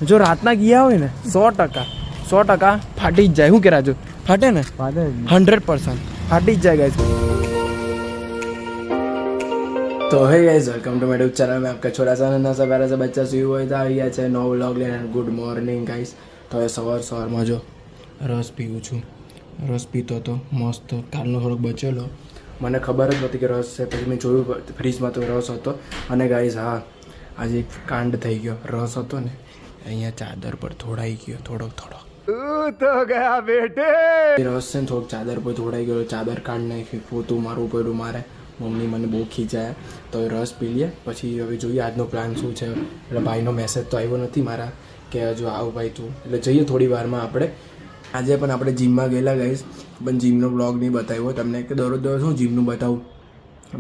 જો રાતના ગયા હોય ને 100% ફાટી જ જાય. શું કે રાજુ ફાટે ને? 100% ફાટી જ જાય ગાઈસ. तो है guys, welcome to my YouTube channel में आपका छोटा सा नन्हा सा प्यारा सा बच्चा सुई हुआ था. આવી ગયા છે નવો વ્લોગ લઈને. Good morning guys. તો એ સવારમાં જો રસ પીવું છું. રસ પીતો હતો મસ્ત. કાલનો થોડોક બચેલો, મને ખબર જ નહોતી કે રસ છે. પછી મેં જોયું ફ્રીજમાં તો રસ હતો. અને ગાઈસ હા, આજે એક કાંડ થઈ ગયો. રસ હતો ને અહીંયા ચાદર પર થોડાઈ ગયો થોડોક તો ગયા બેટે. રસ છે ને થોડોક ચાદર પર થોડાઈ ગયો. ચાદર કાઢ નાખી, પોતું મારવું પડ્યું મારે. મમ્મી મને બહુ ખીચાયા. તો એ રસ પી લઈએ, પછી હવે જોઈએ આજનો પ્લાન શું છે. એટલે ભાઈનો મેસેજ તો આવ્યો નથી મારા કે હજુ આવ ભાઈ તું, એટલે જઈએ થોડી વારમાં આપણે. આજે પણ આપણે જીમમાં ગયેલા ગાઈસ, પણ જીમનો બ્લોગ નહીં બતાવ્યો તમને કે દરરોજ શું જીમનું બતાવું.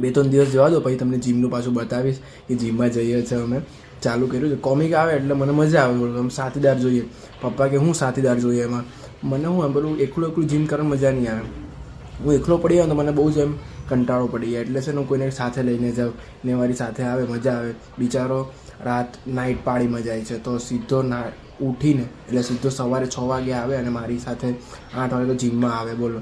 2-3 દિવસ જવા દો, પછી તમને જીમનું પાછું બતાવીશ કે જીમમાં જઈએ છીએ. અમે ચાલુ કર્યું છે. કોમિક આવે એટલે મને મજા આવે. આમ સાથીદાર જોઈએ. પપ્પા કે હું સાથીદાર જોઈએ એમાં. મને હું પેલું એકલું જીમ કરવાની મજા નહીં આવે. હું એકલો પડી જાઉં તો મને બહુ જ એમ કંટાળો પડી જાય. એટલે છે ને હું કોઈને સાથે લઈને જાઉં ને મારી સાથે આવે, મજા આવે. બિચારો નાઇટ પાળીમાં જાય છે તો સીધો ઉઠીને એટલે સીધો સવારે 6 વાગે આવે અને મારી સાથે 8 વાગે તો જીમમાં આવે. બોલો,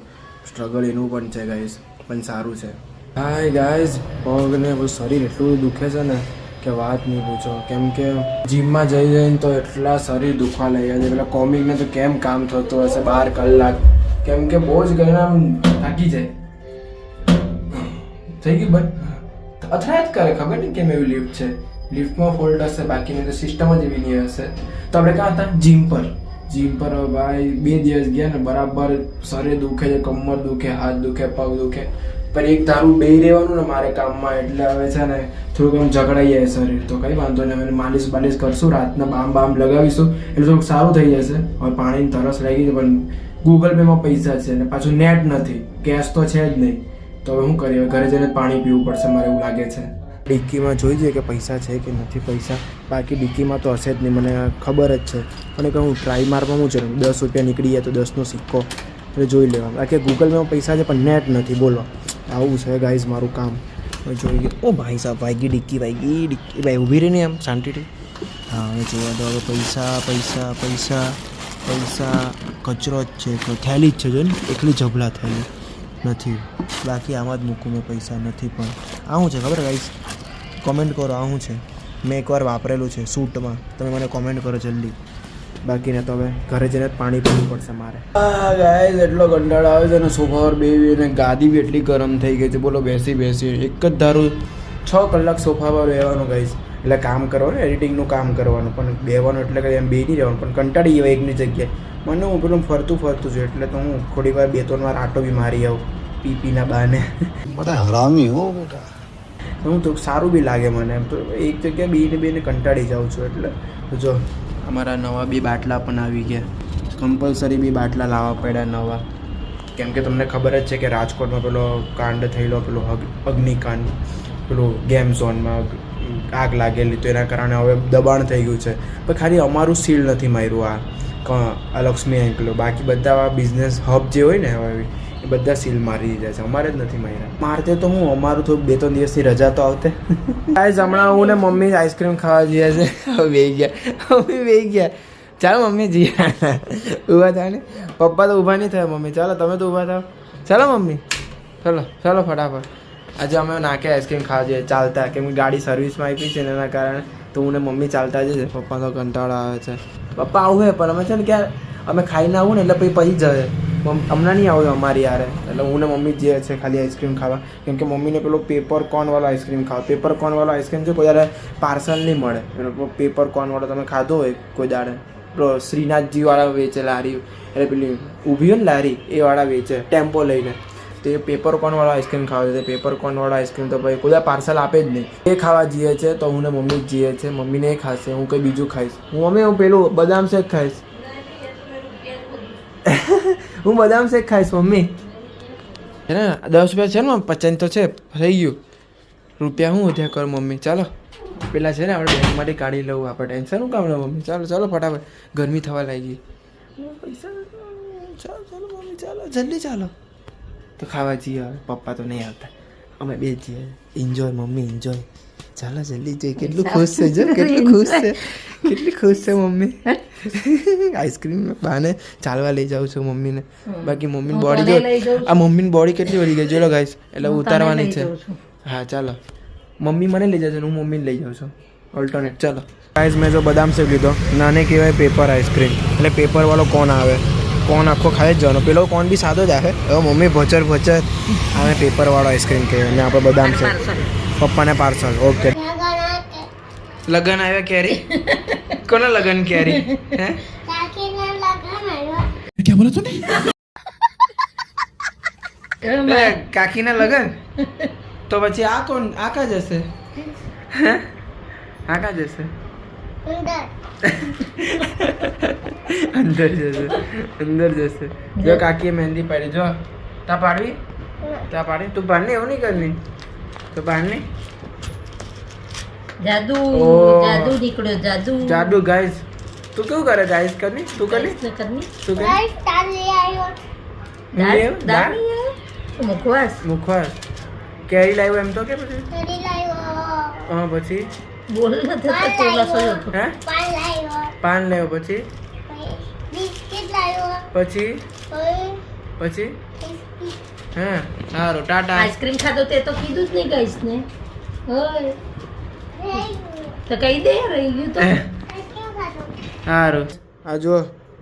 સ્ટ્રગલ એનું પણ છે ગાઈસ, પણ સારું છે. હાય ગાઈસ, પગને શરીર એટલું દુખે છે ને કે વાત નહીં પૂછો. કેમ કે જીમમાં જઈ જઈને તો એટલા શરીર દુખવા લઈ જાય છે. પેલા કોમિકને તો કેમ કામ થતું હશે 12 કલાક, કેમ કે બહુ જ ગઈને આમ થાકી જાય. થઈ ગયું બટ અથડાય જ કરે. ખબર નહીં કેમ એવી લિફ્ટ છે. લિફ્ટમાં ફોલ્ટ હશે, બાકીની તો સિસ્ટમ જ એવી નહીં હશે. તો આપણે ક્યાં હતા? જીમ પર ભાઈ 2 દિવસ ગયા ને બરાબર શરીર દુખે છે, કમર દુખે, હાથ દુખે, પગ દુખે. પણ એક ધારું બેહી રહેવાનું ને મારે કામમાં, એટલે હવે છે ને થોડુંક આમ જકડાઈ જાય શરીર. તો કંઈ વાંધો નહીં, હવે માલિશ કરશું, રાતના બામ લગાવીશું એટલે થોડુંક સારું થઈ જશે. હવે પાણીની તરસ લાગી છે, પણ ગૂગલ પેમાં પૈસા છે ને પાછું નેટ નથી, ગેસ તો છે જ નહીં. તો હવે શું કરીએ? ઘરે જઈને પાણી પીવું પડશે મારે એવું લાગે છે. ડિક્કીમાં જોઈ જઈએ કે પૈસા છે કે નથી પૈસા. બાકી ડિક્કીમાં તો હશે જ નહીં, મને ખબર જ છે. પણ કે હું ટ્રાય મારમાં હું છે 10 રૂપિયા નીકળી જાય તો 10નો સિક્કો એટલે જોઈ લેવા. બાકી ગૂગલ પેમાં પૈસા છે પણ નેટ નથી. બોલો, આવું છે ગાઈઝ મારું કામ. જોઈએ. ઓ ભાઈ સાહેબ, ડિક્કી ભાઈ ઊભી રહીને એમ શાંતિથી. હા, હવે જોવા દો. હવે પૈસા કચરો જ છે. થેલી જ છે જો ને, એકલી જબલા થેલી નથી. બાકી આમાં જ મૂકું મેં પૈસા નથી. પણ આ શું છે ખબર ગાઈસ? કોમેન્ટ કરો આ શું છે. મેં એકવાર વાપરેલું છે સૂટમાં. તમે મને કોમેન્ટ કરો જલ્દી. બાકીને તો હવે ઘરે જઈને પાણી પીવું પડશે મારે. હા ગાઈસ, એટલો કંટાળો આવે છે ને સોફા પર બેસીને. ગાદી બી એટલી ગરમ થઈ ગઈ છે. બોલો, બેસી એક જ ધારું 6 કલાક સોફા પર રહેવાનું ગાઈસ. એટલે કામ કરવાનું, એડિટિંગનું કામ કરવાનું, પણ બેવાનું એટલે કંઈ એમ બેસી નહીં રહેવાનું. પણ કંટાળી ગયો એકની જગ્યાએ. મને હું પેલું ફરતું છું એટલે તો હું થોડી વાર 2-3 વાર આટો બી મારી આવું પીના બાને. બધા હરામી હો બેટા. હું તો સારું બી લાગે મને એમ. તો એક જગ્યાએ બેને કંટાળી જાઉં છું. એટલે જો અમારા નવા 2 બાટલા પણ આવી ગયા. કમ્પલસરી 2 બાટલા લાવવા પડ્યા નવા. કેમ કે તમને ખબર જ છે કે રાજકોટમાં પેલો કાંડ થયેલો, પેલો અગ્નિકાંડ, પેલું ગેમ ઝોનમાં આગ લાગેલી. તો એના કારણે હવે દબાણ થઈ ગયું છે. પણ ખાલી અમારું સીલ નથી માર્યું આ લક્ષ્મી એન્કલો. બાકી બધા બિઝનેસ હબ જે હોય ને હવે એ બધા સીલ મારી દીધા છે. અમારે જ નથી માર્યા. મારતે તો હું અમારું થોડુંક 2-3 દિવસથી રજા તો આવતે. ગાઈસ, હમણાં હું ને મમ્મી આઈસ્ક્રીમ ખાવા જઈએ છે. વેઈ ગયા. ચાલો મમ્મી જઈએ. ઊભા થાય ને. પપ્પા તો ઊભા નહીં થયા. મમ્મી ચાલો તમે તો ઊભા થાવ. ચાલો મમ્મી, ચાલો ફટાફટ. આજે અમે નાકે આઈસ્ક્રીમ ખાવા જઈએ ચાલતા. કેમ કે ગાડી સર્વિસમાં આપી છે ને એના કારણે તો હું ને મમ્મી ચાલતા જઈએ. પપ્પા તો કંટાળો આવે છે. પપ્પા આવું હે પણ અમે છે ને ક્યારે અમે ખાઈને આવું ને એટલે પછી જાય. હમણાં નહીં આવું અમારી યારે. એટલે હું ને મમ્મી જઈએ છે ખાલી આઈસ્ક્રીમ ખાવા. કેમ કે મમ્મીને પેલો પેપર કોર્નવાળો આઈસ્ક્રીમ ખાવા. પેપર કોર્નવાળો આઈસ્ક્રીમ છે કોઈ યારે પાર્સલ નહીં મળે. પેપર કોર્નવાળો તમે ખાધો હોય કોઈ દાડે, પેલો શ્રીનાથજીવાળા વેચે લારી, એટલે પેલી ઊભી હોય ને લારી એવાળા વેચે ટેમ્પો લઈને. તો એ પેપર કોર્નવાળો આઈસ્ક્રીમ ખાવા છે. પેપર કોર્નવાળો આઈસ્ક્રીમ તો ભાઈ કોઈ પાર્સલ આપે જ નહીં. એ ખાવા જઈએ છે. તો હું ને મમ્મી જ જઈએ છે. મમ્મીને એ ખાશે, હું કંઈ બીજું ખાઈશ. હું પેલું બદામ શેક ખાઈશ. હું બદામ શેક ખાઈશ મમ્મી. છે ને 10 રૂપિયા છે ને 55 તો છે. થઈ ગયું રૂપિયા. હું વધ્યા કર મમ્મી. ચાલો પેલા છે ને આપણે બેંકમાંથી કાઢી લઉં. આપણે ટેન્શનનું કામ ને મમ્મી. ચાલો ફટાફટ, ગરમી થવા લાગી. પૈસા ચાલો મમ્મી, ચાલો જલ્દી ચાલો. તો ખાવા જઈએ. હવે પપ્પા તો નહીં આવતા, અમે બે જઈએ. Enjoy mummy, enjoy. ચાલો જલ્દી જઈ. કેટલું ખુશ છે જો, કેટલું ખુશ છે, કેટલી ખુશ છે મમ્મી. આઈસ્ક્રીમ બાને ચાલવા લઈ જાઉં છું મમ્મીને. બાકી મમ્મીની બોડી જો, આ મમ્મીની બોડી કેટલી વધી ગઈ જોલો ગાઈસ. એટલે ઉતારવાની છે. હા ચાલો, મમ્મી મને લઈ જશે, હું મમ્મીને લઈ જાઉં છું. ઓલ્ટરનેટ. ચાલો ગાઈસ, મેં જો બદામ શેક લીધો. નાને કહેવાય પેપર આઈસ્ક્રીમ, એટલે પેપરવાળો કોન આવે. કોન આખો ખાઈ જ જવાનો. પેલો કોન બી સાદો જ આવે. હવે મમ્મી ભચર ભચર આવે પેપરવાળો આઈસ્ક્રીમ કહેવાય. ને આપણે બદામ શેક પપ્પાને પાર્સલ. ઓકે. લગન આવ્યા કેરી? કોના લગન કેરી? હે क्या बोला तूने? કાકીના લગન? તો પછી આ કોણ? આ કા જશે? હે આ કા જશે? અંદર જશે, અંદર જશે. જો કાકીએ મહેંદી પાડી. જો તા પાડવી, તા પાડી. તું પાડની, એવું નહીં કરની. તો પાડની. જાદુ જાદુ નીકળ્યો, જાદુ જાદુ. ગાઈસ તું કેવું કરે? ગાઈસ કરની, તું કરની, તું કરી. મુખવાસ મુખવાસ કેરી લાવ્યો એમ તો કે પછી? હા પછી બોલ ન થતો ચોલા સોયો હતો. હે પાન લાવ્યો પછી? પછી પછી હા સારું ટાટા. આઈસ્ક્રીમ ખાધો તે તો કીધું જ નહીં ગઈશ ને. ઓય તો કહી દે, રહી ગયું તો. સારું. આ જો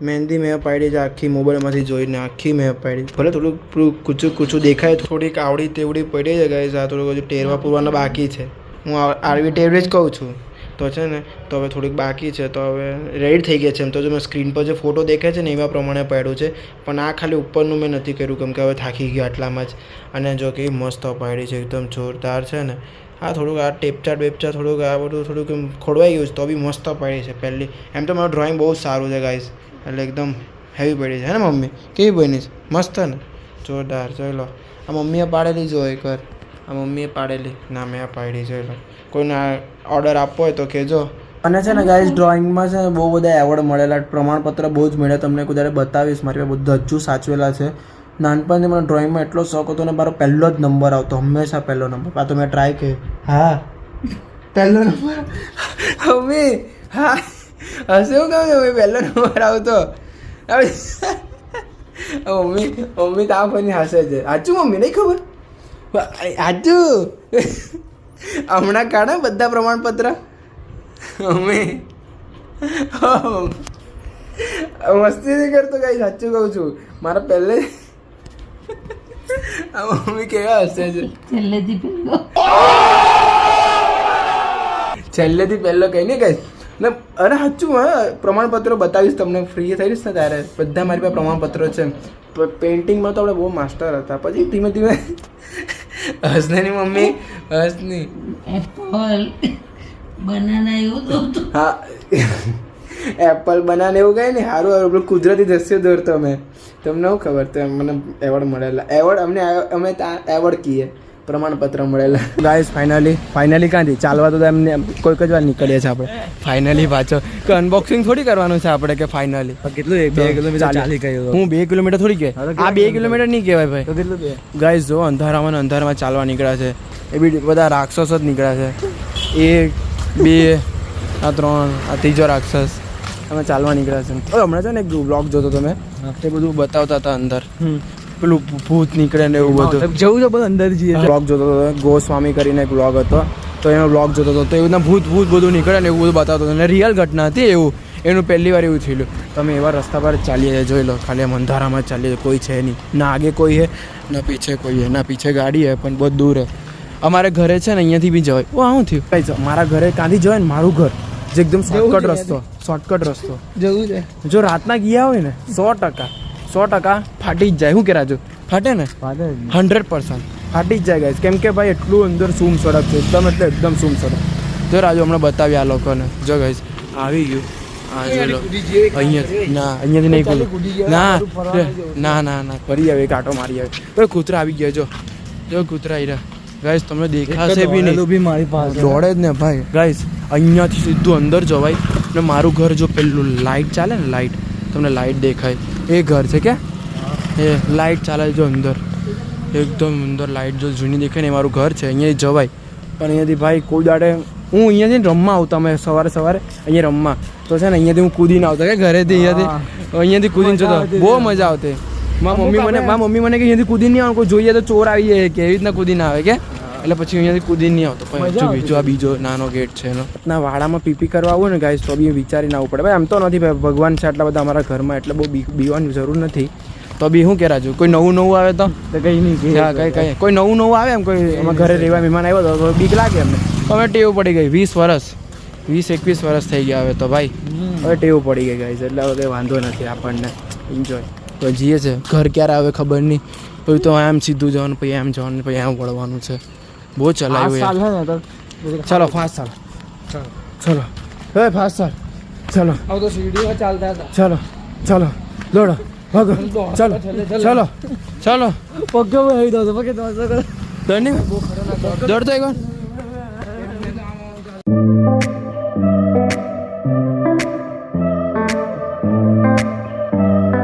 મહેંદી મેં પાડી છે આખી, મોબાઈલમાંથી જોઈને આખી મેં પાડી. ભલે થોડુંક કૂચું કૂચું દેખાય, થોડીક આવડી તેવડી પડી છે ગાઈસ. આ થોડુંક હજુ ટેરવા પૂરવાના બાકી છે. હું આરવી ટેરવી જ કહું છું. તો છે ને, તો હવે થોડીક બાકી છે. તો હવે રેડી થઈ ગયા છે. એમ તો જો મેં સ્ક્રીન પર જે ફોટો દેખાય છે ને એવા પ્રમાણે પાડ્યું છે. પણ આ ખાલી ઉપરનું મેં નથી કર્યું, કેમ કે હવે થાકી ગયો આટલામાં જ. અને જો કે મસ્ત પાડી છે, એકદમ જોરદાર છે ને. હા થોડુંક આ ટેપચાટ બેપચાટ થોડુંક આ બધું થોડુંક એમ ખોડવાઈ ગયું છે, તો બી મસ્ત પાડી છે પહેલી. એમ તો મારું ડ્રોઈંગ બહુ સારું છે ગાઈસ, એટલે એકદમ હેવી પડી છે. હે ને મમ્મી? કેવી બની છે? મસ્ત ને, જોરદાર. જોઈ લો, આ મમ્મીએ પાડેલી જો એકવાર. આ મમ્મીએ પાડેલી ના, મેં પાડી. જોઈ લો, કોઈને ઓર્ડર આપવો હોય તો કહેજો. અને છે ને ગાઈસ, ડ્રોઈંગમાં છે ને બહુ બધા એવોર્ડ મળેલા, પ્રમાણપત્ર બહુ જ મળ્યા. તમને કુદારે બતાવીશ, મારી પાસે બધા હજુ સાચવેલા છે. નાનપણથી મને ડ્રોઈંગમાં એટલો શોખ હતો ને, મારો પહેલો જ નંબર આવતો, હંમેશા પહેલો નંબર. આ તો મેં ટ્રાય કર્યું. હા પહેલો નંબર. મમ્મી હા હશે એવું કહું છું, પહેલો નંબર આવતો. મમ્મી મમ્મી તો આ ફરી હશે છે. સાચું મમ્મી? નહીં ખબર? સાચું. હમણાં કાઢે બધા પ્રમાણપત્ર. મમ્મી મસ્તી નહીં કરતો કાંઈ, સાચું કહું છું. મારા પહેલે આ મમ્મી કેવા હશે છે. છેલ્લેથી પહેલો કઈ નહીં કહીશ ને. અરે સાચું, હા પ્રમાણપત્રો બતાવીશ તમને, ફ્રી થઈશ ને ત્યારે. બધા મારી પાસે પ્રમાણપત્રો છે. પેઇન્ટિંગમાં તો આપણે બહુ માસ્ટર હતા. પછી ધીમે ધીમે હસની મમ્મી હસની એપલ બનાના એવું દોડતું. હા એપલ બનાને એવું કઈ નહીં. સારું સારું કુદરતી દ્રશ્ય દોરતો મેં. તમને શું ખબર? તો મને એવોર્ડ મળેલા. એવોર્ડ અમે એવોર્ડ કહીએ, પ્રમાણપત્ર મળેલા. ગાઈસ ફાઇનલી ક્યાંથી ચાલવા તો એમને કોઈક જ વાર નીકળીએ છીએ આપણે. ફાઇનલી પાછો કે અનબોક્સિંગ થોડી કરવાનું છે આપણે કે ફાઇનલી. કેટલું 2 કિલોમીટર ચાલી ગયું? હું 2 કિલોમીટર થોડી કે આ 2 કિલોમીટર નહીં કહેવાય ભાઈ. તો કેટલું? ગાઈસ જો અંધારામાં ચાલવા નીકળ્યા છે. એ બી બધા રાક્ષસો જ નીકળ્યા છે. 1 2 આ 3 આ ત્રીજો રાક્ષસ. અમે ચાલવા નીકળ્યા છે. હમણાં છે ને એક બ્લોગ જોતો તો મેં, એ બધું બતાવતા હતા અંદર પેલું ભૂત નીકળે ને એવું બધું. જવું છે બધું અંદર જઈએ. બ્લોગ જોતો હતો, ગોસ્વામી કરીને એક બ્લોગ હતો, તો એનો બ્લોગ જોતો હતો. તો એવું ભૂત બધું નીકળે ને એવું બધું બતાવતો હતો. અને રિયલ ઘટના હતી એવું. એનું પહેલી વાર એવું થયેલું. તમે એવા રસ્તા પર ચાલીએ જોઈ લો, ખાલી આમ અંધારામાં ચાલીએ, કોઈ છે નહીં. ના આગે કોઈ હે ના પીછે કોઈ હે. ના પીછે ગાડી હે પણ બહુ દૂર હે. અમારે ઘરે છે ને અહીંયાથી બી જવાય. ઓ શું થયું? મારા ઘરે ક્યાંથી જવાય ને, મારું ઘર જે એકદમ શોર્ટકટ રસ્તો જવું છે. જો રાતના ગયા હોય ને 100% ફાટી જ જાય. શું કે રાજુ? ફાટે ને 100% ફાટી જ જાય ગાઈસ. કેમ કે ભાઈ એટલું અંદર સૂમ સડક છે, એકદમ એટલે એકદમ સૂમ સડક. જો રાજુ હમણાં બતાવી આ લોકોને. જો ગાઈસ આવી ગયું. હા જો લો, અહીંયાથી નહીં ખુલ્લું. ના ફરી આવે, એક આટો મારી આવે. ભાઈ કૂતરા આવી ગયા. જો કૂતરા આવી રહ્યા ગાઈસ, તમને દેખાશે બી નહીં. મારી પાસે દોડે જ ને ભાઈ. ગાઈસ અહીંયાથી સીધું અંદર જવાય ને. મારું ઘર જો પેલું લાઇટ ચાલે ને, લાઇટ તમને લાઇટ દેખાય એ ઘર છે કે એ લાઇટ ચાલે જો અંદર, એકદમ અંદર લાઇટ જો જૂની દેખાય ને એ મારું ઘર છે. અહીંયા જવાય પણ અહીંયાથી ભાઈ કોઈ દાડે હું અહીંયાથી રમવા આવતો અમે સવારે અહીંયા રમવા તો છે ને અહીંયાથી હું કૂદીને આવતો કે ઘરેથી અહીંયાથી કૂદીને જતો બહુ મજા આવતી મારા મમ્મી મને કે અહીંયાથી કૂદીને નહીં આવે કોઈ જોઈએ તો ચોર આવી જાય કે એવી રીતના કૂદીને આવે કે એટલે પછી અહીંયાથી કૂદીને નહીં આવતો પણ બીજો આ બીજો નાનો ગેટ છે એનો ના વાડામાં પીપી કરવા આવું ને ગાઈસ તો બી વિચારીને આવવું પડે ભાઈ આમ તો નથી ભાઈ ભગવાન છે આટલા બધા અમારા ઘરમાં એટલે બહુ બીવાની જરૂર નથી તો બી શું કહેરા છું કોઈ નવું આવે તો કઈ નહીં કઈ કોઈ નવું આવે એમ કોઈ અમારા ઘરે રહેવા મહેમાન આવ્યો તો બીક લાગે અમને હવે ટેવ પડી ગઈ 20-21 વર્ષ થઈ ગયા હવે તો ભાઈ હવે ટેવ પડી ગઈ ગાઈસ એટલે હવે કંઈ વાંધો નથી આપણને એન્જોય તો જઈએ છે ઘર ક્યારે આવે ખબર નહીં પછી તો આમ સીધું જવાનું પછી એમ જવાનું પછી આમ વળવાનું છે બહુ ચલાવ્યું ચલો ફાસ્ટ ચલો હે ફાસ્ટ ચલો તો સીડીમાં ચાલતા હતા ચલો દોડો ભાગો ચલો પગ આવી દો તો પગે દોડ નહીં દોડતો એક વાર